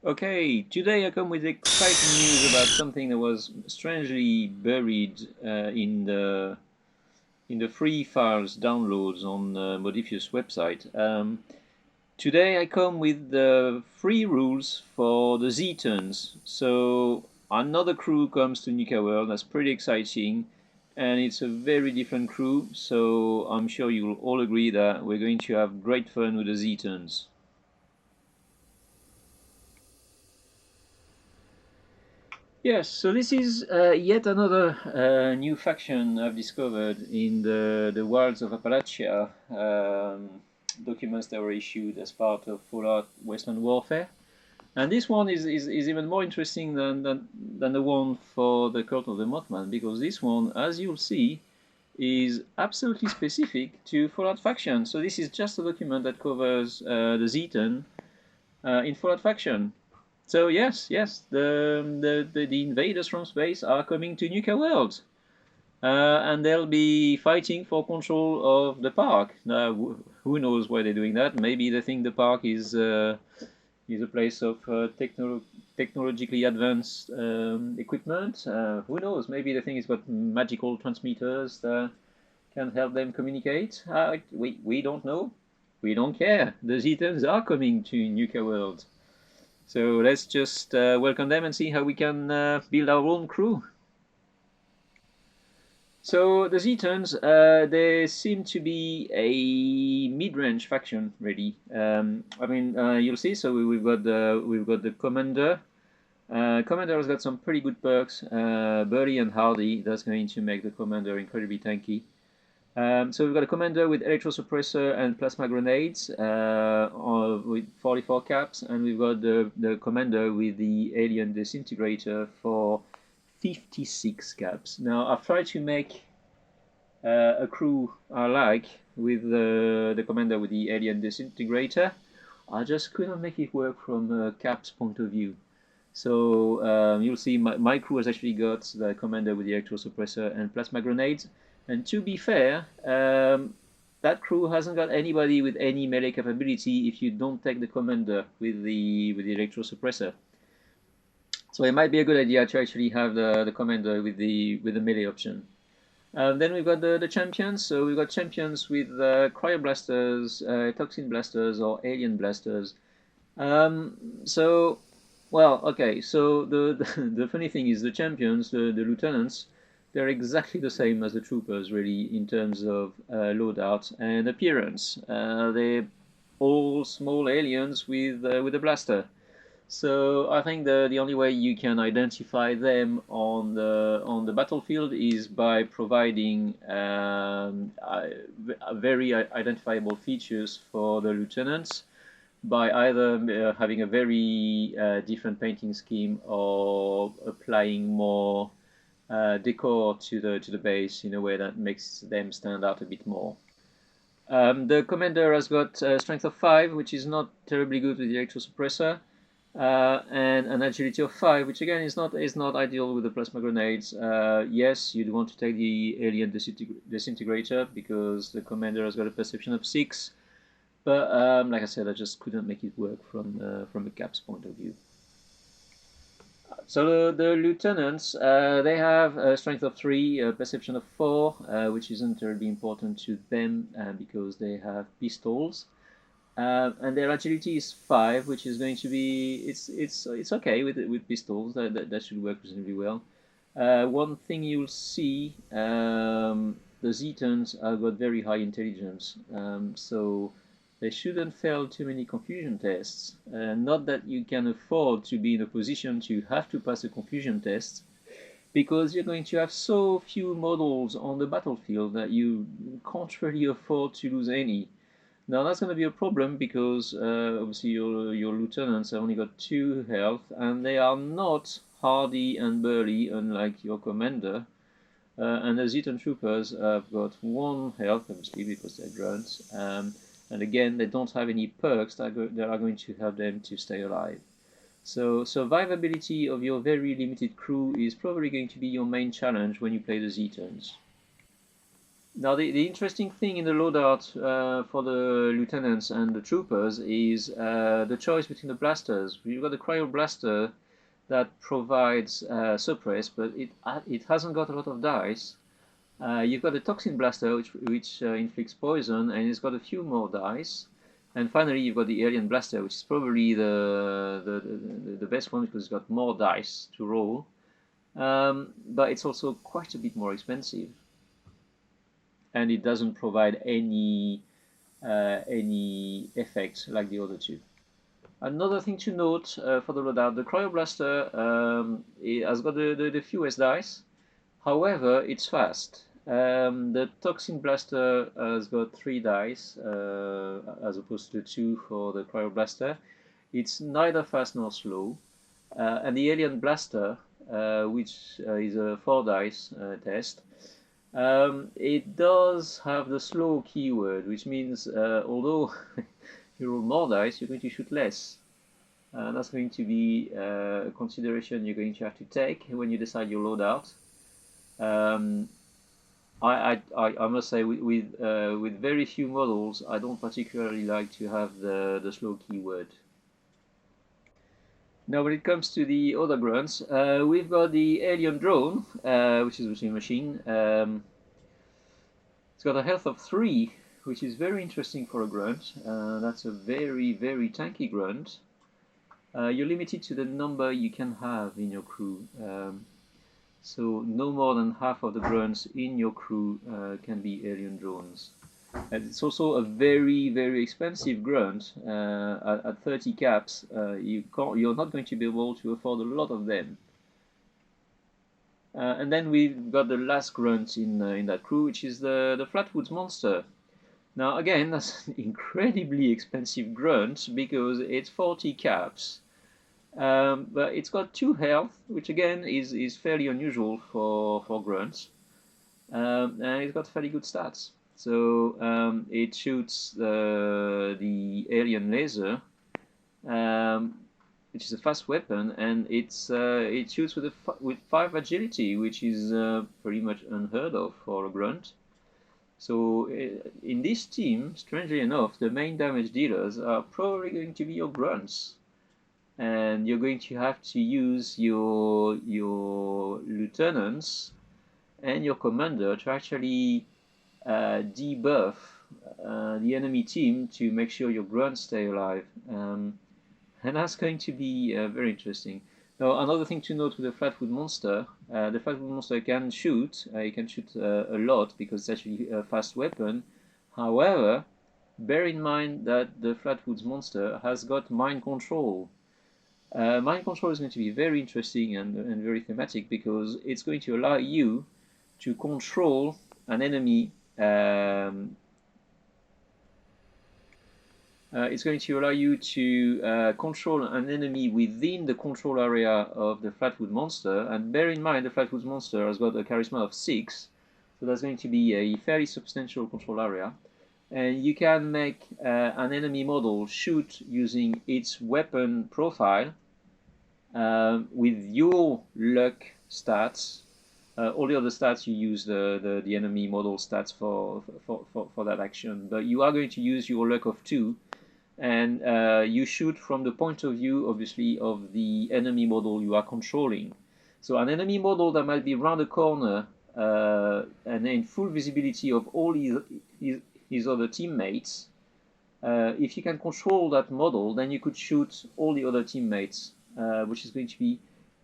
Okay, today I come with exciting news about something that was strangely buried in the free files downloads on Modifius website. Today I come with the free rules for the Zetans. So another crew comes to NUKA-WORLD. That's pretty exciting, and it's a very different crew. So I'm sure you'll all agree that we're going to have great fun with the Zetans. Yes, so this is yet another new faction I've discovered in the Wilds of Appalachia documents that were issued as part of Fallout Wasteland Warfare. And this one is even more interesting than the one for the Cult of the Mothman, because this one, as you'll see, is absolutely specific to Fallout faction. So this is just a document that covers the Zetan in Fallout faction. So yes, the invaders from space are coming to NUKA-WORLD, and they'll be fighting for control of the park. Now, who knows why they're doing that? Maybe they think the park is a place of technologically advanced equipment. Who knows? Maybe they think it's got magical transmitters that can help them communicate. We don't know. We don't care. The Zetans are coming to NUKA-WORLD. So let's just welcome them and see how we can build our own crew. So the Zetans, they seem to be a mid-range faction, really. You'll see. So we've got the commander. Commander has got some pretty good perks. Burly and hardy. That's going to make the commander incredibly tanky. So we've got a commander with electrosuppressor and plasma grenades with 44 caps, and we've got the commander with the alien disintegrator for 56 caps. Now I've tried to make a crew I like with the commander with the alien disintegrator. I just couldn't make it work from a caps point of view. So you'll see my crew has actually got the commander with the electrosuppressor and plasma grenades. And to be fair, that crew hasn't got anybody with any melee capability if you don't take the commander with the electrosuppressor. So it might be a good idea to actually have the commander with the melee option. Then we've got the champions. So we've got champions with cryoblasters, toxin blasters, or alien blasters. So the funny thing is the champions, the lieutenants, they're exactly the same as the troopers, really, in terms of loadout and appearance. They're all small aliens with a blaster. So I think the only way you can identify them on the battlefield is by providing very identifiable features for the lieutenants, by either having a very different painting scheme or applying more decor to the base in a way that makes them stand out a bit more. The commander has got strength of 5, which is not terribly good with the electrosuppressor, and an agility of 5, which again is not ideal with the plasma grenades. Yes, you'd want to take the alien disintegrator because the commander has got a perception of 6, but like I said, I just couldn't make it work from a caps point of view. So the lieutenants, they have a strength of 3, a perception of 4, which isn't terribly important to them because they have pistols, and their agility is 5, which is going to be it's okay with pistols. That should work reasonably well. One thing you'll see, the Zetans have got very high intelligence, so they shouldn't fail too many confusion tests. Not that you can afford to be in a position to have to pass a confusion test, because you're going to have so few models on the battlefield that you can't really afford to lose any. Now that's going to be a problem because obviously your lieutenants have only got 2 health, and they are not hardy and burly unlike your commander. And the Zetan troopers have got 1 health, obviously, because they're grunts. And again, they don't have any perks that are going to help them to stay alive. So survivability of your very limited crew is probably going to be your main challenge when you play the Zetans. Now, the interesting thing in the loadout for the lieutenants and the troopers is the choice between the blasters. You've got the cryo blaster that provides suppress, but it hasn't got a lot of dice. You've got the toxin blaster, which inflicts poison, and it's got a few more dice. And finally, you've got the alien blaster, which is probably the best one because it's got more dice to roll. But it's also quite a bit more expensive, and it doesn't provide any effect like the other two. Another thing to note for the loadout, the Cryoblaster it has got the fewest dice. However, it's fast. The Toxin Blaster has got 3 dice as opposed to 2 for the Cryoblaster. It's neither fast nor slow. And the Alien Blaster, which is a 4 dice test, it does have the slow keyword, which means although you roll more dice, you're going to shoot less. That's going to be a consideration you're going to have to take when you decide your loadout. I must say, with very few models, I don't particularly like to have the slow keyword. Now, when it comes to the other grunts, we've got the alien drone, which is a machine. It's got a health of 3, which is very interesting for a grunt. That's a very, very tanky grunt. You're limited to the number you can have in your crew. So no more than half of the grunts in your crew can be alien drones. And it's also a very, very expensive grunt. At 30 caps, you're not going to be able to afford a lot of them. And then we've got the last grunt in that crew, which is the Flatwoods Monster. Now again, that's an incredibly expensive grunt because it's 40 caps. But it's got 2 health, which again is fairly unusual for grunts. And it's got fairly good stats. So it shoots the alien laser, which is a fast weapon, and it shoots with 5 agility, which is pretty much unheard of for a grunt. So in this team, strangely enough, the main damage dealers are probably going to be your grunts, and you're going to have to use your lieutenants and your commander to actually debuff the enemy team to make sure your grunts stay alive. And that's going to be very interesting. Now, another thing to note with the Flatwood Monster, the Flatwood Monster can shoot. It can shoot a lot because it's actually a fast weapon. However, bear in mind that the Flatwoods Monster has got mind control. Mind control is going to be very interesting and very thematic because it's going to allow you to control an enemy. It's going to allow you to control an enemy within the control area of the Flatwood Monster. And bear in mind, the Flatwood Monster has got a charisma of 6, so that's going to be a fairly substantial control area. And you can make an enemy model shoot using its weapon profile with your luck stats. All the other stats you use the enemy model stats for that action, but you are going to use your luck of 2, and you shoot from the point of view, obviously, of the enemy model you are controlling. So an enemy model that might be around the corner and in full visibility of all his other teammates, if you can control that model, then you could shoot all the other teammates, which is going to be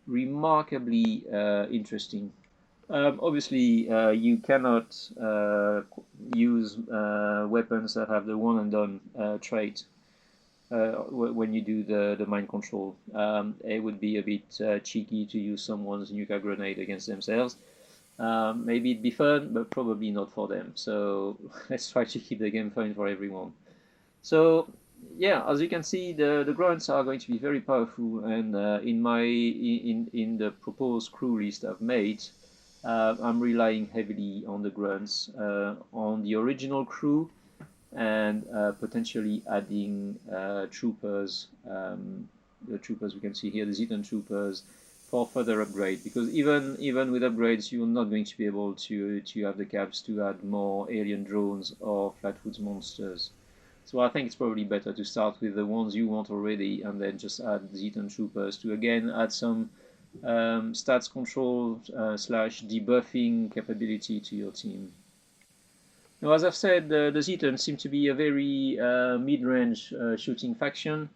remarkably interesting. Obviously, you cannot use weapons that have the one and done trait when you do the mind control. It would be a bit cheeky to use someone's NUKA grenade against themselves. Maybe it'd be fun, but probably not for them. So let's try to keep the game fun for everyone. So yeah, as you can see, the grunts are going to be very powerful, and in the proposed crew list I've made, I'm relying heavily on the grunts, on the original crew, and potentially adding troopers. The troopers we can see here, the Zetan troopers, for further upgrade, because even with upgrades, you're not going to be able to have the caps to add more alien drones or flatwoods monsters. So I think it's probably better to start with the ones you want already, and then just add Zetan troopers to again add some stats control slash debuffing capability to your team. Now, as I've said, the Zetans seem to be a very mid-range shooting faction.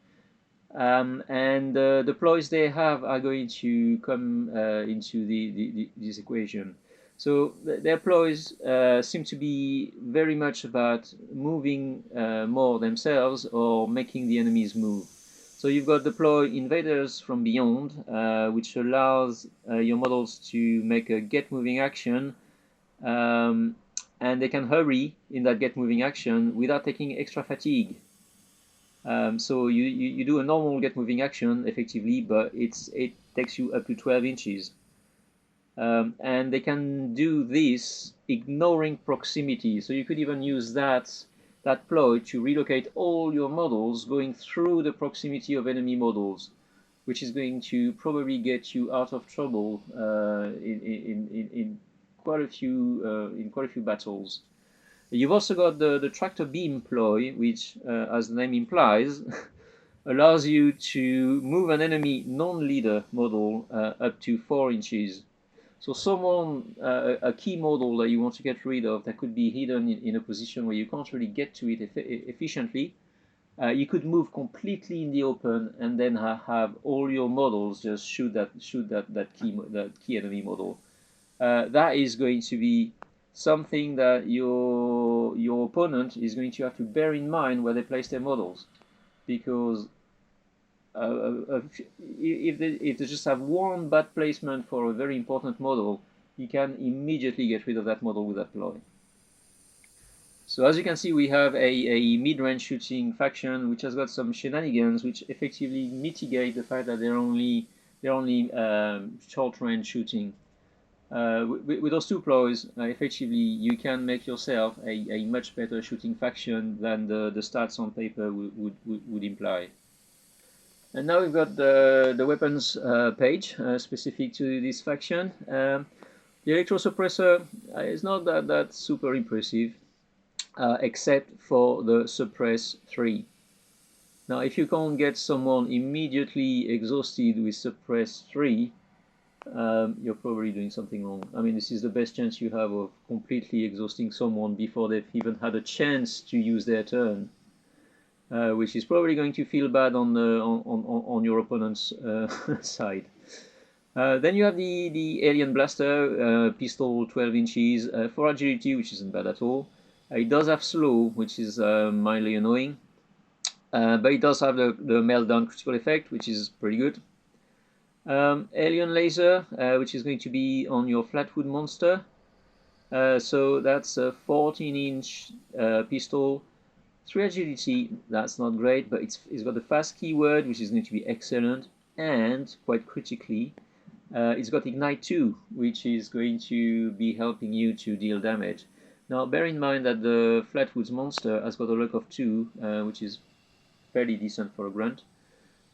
And the ploys they have are going to come into this equation. So their ploys seem to be very much about moving more themselves or making the enemies move. So you've got the ploy Invaders from Beyond, which allows your models to make a get moving action, and they can hurry in that get moving action without taking extra fatigue. So you do a normal get moving action effectively, but it takes you up to 12 inches. And they can do this ignoring proximity. So you could even use that ploy to relocate all your models going through the proximity of enemy models, which is going to probably get you out of trouble in quite a few battles. You've also got the tractor beam ploy, which, as the name implies, allows you to move an enemy non-leader model up to 4 inches. So someone, a key model that you want to get rid of that could be hidden in a position where you can't really get to it efficiently, you could move completely in the open and then have all your models just shoot that key enemy model. That is going to be something that your opponent is going to have to bear in mind where they place their models, because if they just have one bad placement for a very important model, you can immediately get rid of that model with that ploy. So as you can see, we have a mid-range shooting faction which has got some shenanigans which effectively mitigate the fact that they're only short-range shooting. With those two ploys, effectively, you can make yourself a much better shooting faction than the stats on paper would imply. And now we've got the weapons page specific to this faction. The electro suppressor is not that super impressive, except for the suppress 3. Now, if you can't get someone immediately exhausted with suppress 3, you're probably doing something wrong. I mean, this is the best chance you have of completely exhausting someone before they've even had a chance to use their turn, which is probably going to feel bad on your opponent's side. Then you have the alien blaster, pistol 12 inches, for agility, which isn't bad at all. It does have slow, which is mildly annoying, but it does have the meltdown critical effect, which is pretty good. Alien laser, which is going to be on your flatwood monster. So that's a 14-inch pistol. 3 agility, that's not great, but it's got a fast keyword, which is going to be excellent, and quite critically, it's got ignite 2, which is going to be helping you to deal damage. Now, bear in mind that the flatwoods monster has got a luck of 2, which is fairly decent for a grunt.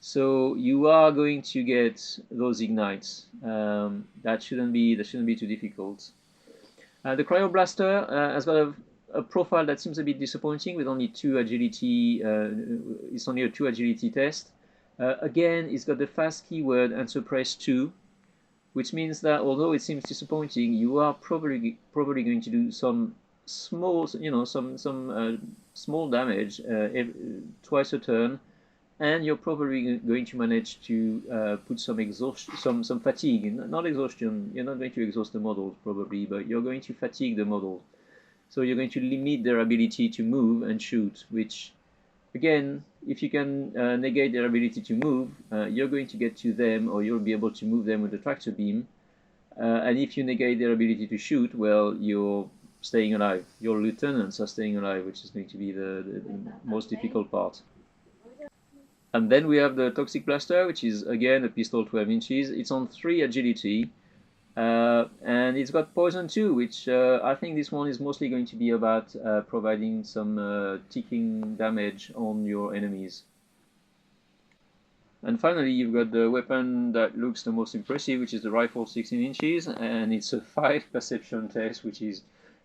So you are going to get those ignites. That shouldn't be too difficult. The cryoblaster has got a profile that seems a bit disappointing with only 2 agility. It's only a 2 agility test. Again, it's got the fast keyword and suppress 2, which means that although it seems disappointing, you are probably going to do some small, small damage twice a turn. And you're probably going to manage to put some exhaustion, some fatigue. Not exhaustion. You're not going to exhaust the models probably, but you're going to fatigue the model. So you're going to limit their ability to move and shoot. Which, again, if you can negate their ability to move, you're going to get to them, or you'll be able to move them with the tractor beam. And if you negate their ability to shoot, well, you're staying alive. Your lieutenants are staying alive, which is going to be the most difficult part. And then we have the Toxic Blaster, which is again a pistol 12 inches. It's on 3 agility, and it's got poison too, which I think this one is mostly going to be about providing some ticking damage on your enemies. And finally, you've got the weapon that looks the most impressive, which is the rifle 16 inches, and it's a 5 perception test, which is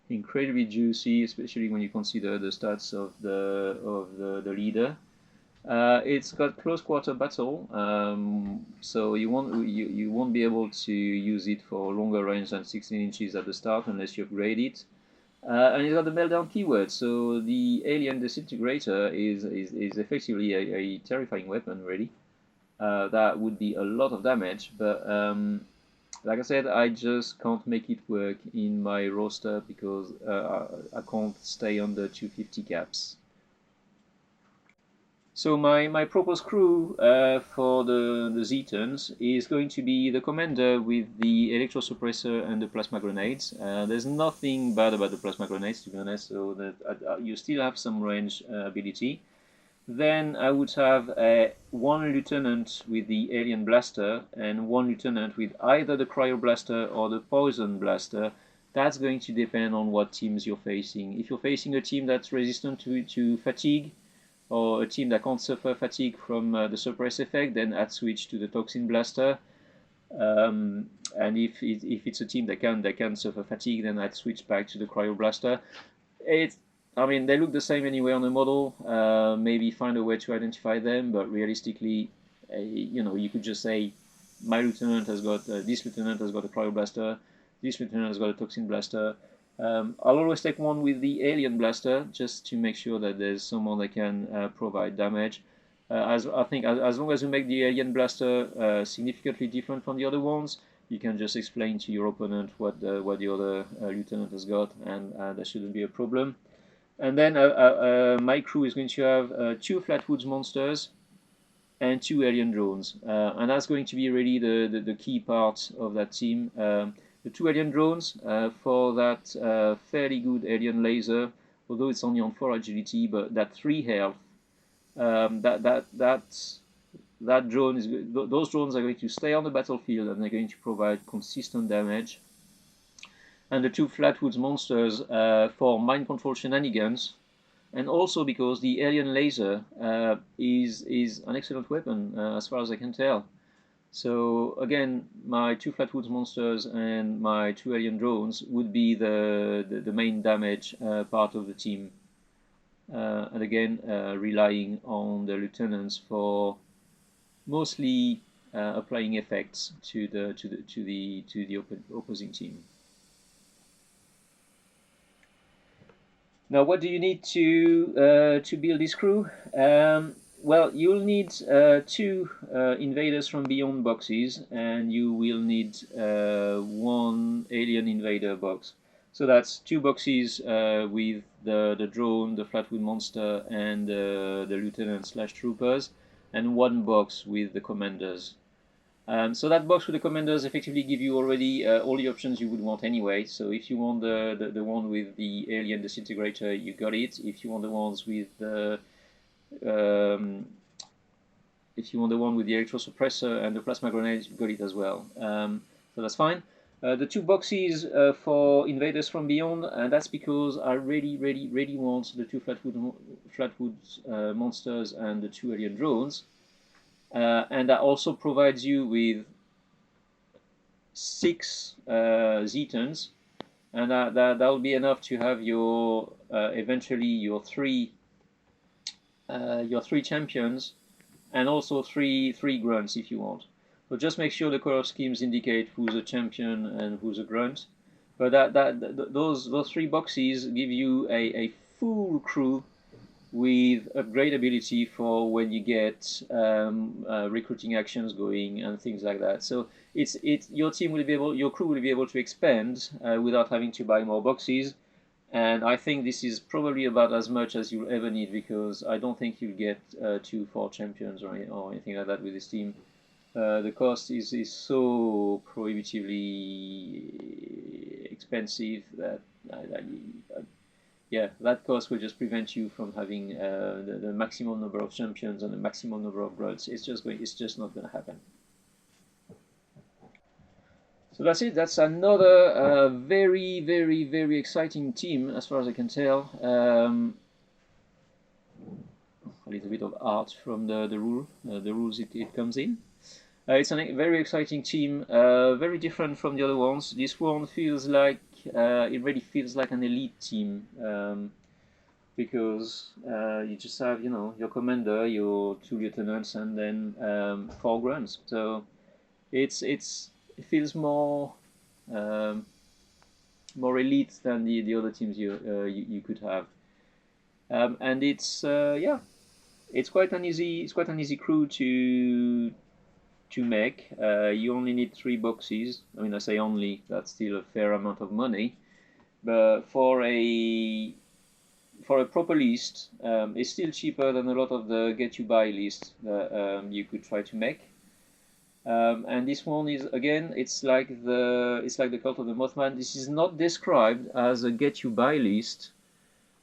incredibly juicy, especially when you consider the stats of the leader. It's got close quarter battle, so you won't be able to use it for longer range than 16 inches at the start unless you upgrade it. And it's got the meltdown keyword, so the alien disintegrator is effectively a terrifying weapon, really. That would be a lot of damage, but like I said, I just can't make it work in my roster because I can't stay under 250 caps. So my proposed crew for the Zetans is going to be the commander with the electro suppressor and the plasma grenades. There's nothing bad about the plasma grenades, to be honest, so that you still have some range ability. Then I would have one lieutenant with the alien blaster and one lieutenant with either the cryo blaster or the poison blaster. That's going to depend on what teams you're facing. If you're facing a team that's resistant to fatigue, or a team that can't suffer fatigue from the suppress effect, then I'd switch to the toxin blaster. And if it's a team that can suffer fatigue, then I'd switch back to the cryo blaster. I mean, they look the same anyway on the model. Maybe find a way to identify them, but realistically, you could just say my lieutenant has got this lieutenant has got a cryo blaster, this lieutenant has got a toxin blaster. I'll always take one with the alien blaster just to make sure that there's someone that can provide damage. I think as long as you make the alien blaster significantly different from the other ones, you can just explain to your opponent what the other lieutenant has got, and that shouldn't be a problem. And then my crew is going to have 2 Flatwoods monsters and 2 alien drones, and that's going to be really the key part of that team. The 2 alien drones for that fairly good alien laser, although it's only on 4 agility, but that 3 health, that drone is those drones are going to stay on the battlefield and they're going to provide consistent damage. And the 2 Flatwoods monsters for mind control shenanigans, and also because the alien laser is an excellent weapon as far as I can tell. So again, my 2 Flatwoods monsters and my 2 alien drones would be the main damage part of the team, and again relying on the lieutenants for mostly applying effects to the opposing team. Now, what do you need to build this crew? Well, you'll need 2 Invaders from Beyond boxes, and you will need 1 Alien Invader box. So that's 2 boxes with the drone, the Flatwood monster, and the lieutenant/troopers, and 1 box with the commanders. So that box with the commanders effectively give you already all the options you would want anyway. So if you want the one with the alien disintegrator, you got it. If you want the ones with the if you want the one with the electro suppressor and the plasma grenades, you got it as well. So that's fine. The 2 boxes for Invaders from Beyond, and that's because I really want the 2 Flatwood monsters and the 2 alien drones. And that also provides you with 6 Zetans, and that will be enough to have your eventually your 3 champions, and also three grunts if you want. But just make sure the color schemes indicate who's a champion and who's a grunt. But those 3 boxes give you a full crew with upgradability for when you get recruiting actions going and things like that. So your crew will be able to expand without having to buy more boxes. And I think this is probably about as much as you'll ever need, because I don't think you'll get 2 4 champions or anything like that with this team. The cost is so prohibitively expensive that yeah, that cost will just prevent you from having the maximum number of champions and the maximum number of grunts. It's just not going to happen. So that's it. That's another very exciting team as far as I can tell. a little bit of art from the rules it comes in. It's a very exciting team, very different from the other ones. This one feels like it really feels like an elite team, because you just have, you know, your commander, your 2 lieutenants, and then 4 grunts. So it feels um, more elite than the other teams you could have. And yeah, it's quite an easy crew to make. You only need 3 boxes. I mean, I say only, that's still a fair amount of money. But for a proper list, it's still cheaper than a lot of the get you buy lists that you could try to make. And this one is, again, it's like the Cult of the Mothman. This is not described as a get you buy list.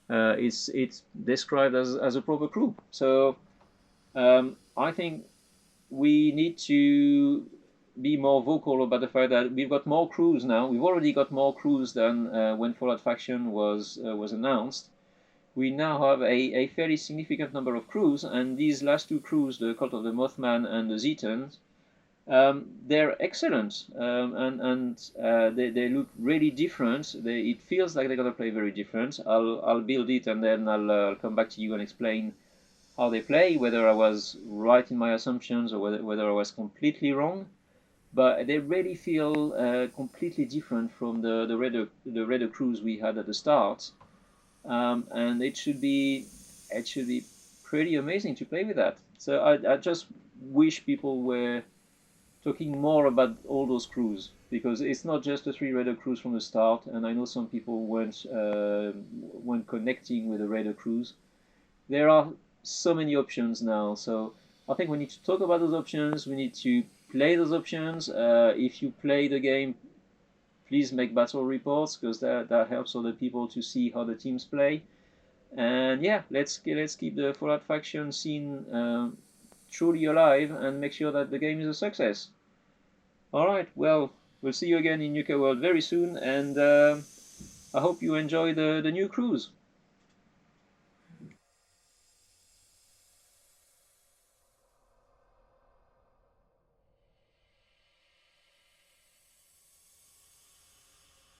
It's described as a proper crew. So I think we need to be more vocal about the fact that we've got more crews now. We've already got more crews than when Fallout Faction was announced. We now have a fairly significant number of crews, and these last 2 crews, the Cult of the Mothman and the Zetans, they're excellent, and they look really different. It feels like they're gonna play very different. I'll build it, and then I'll come back to you and explain how they play, whether I was right in my assumptions or whether I was completely wrong. But they really feel completely different from the Raider crews we had at the start, and it should be pretty amazing to play with that. So I just wish people were talking more about all those crews, because it's not just the 3 Raider crews from the start, and I know some people weren't connecting with the Raider crews. There are so many options now, so I think we need to talk about those options. We need to play those options. If you play the game, please make battle reports, because that helps other people to see how the teams play. And yeah, let's keep the Fallout faction scene truly alive and make sure that the game is a success. All right, well, we'll see you again in NUKA-WORLD very soon, and I hope you enjoy the new cruise.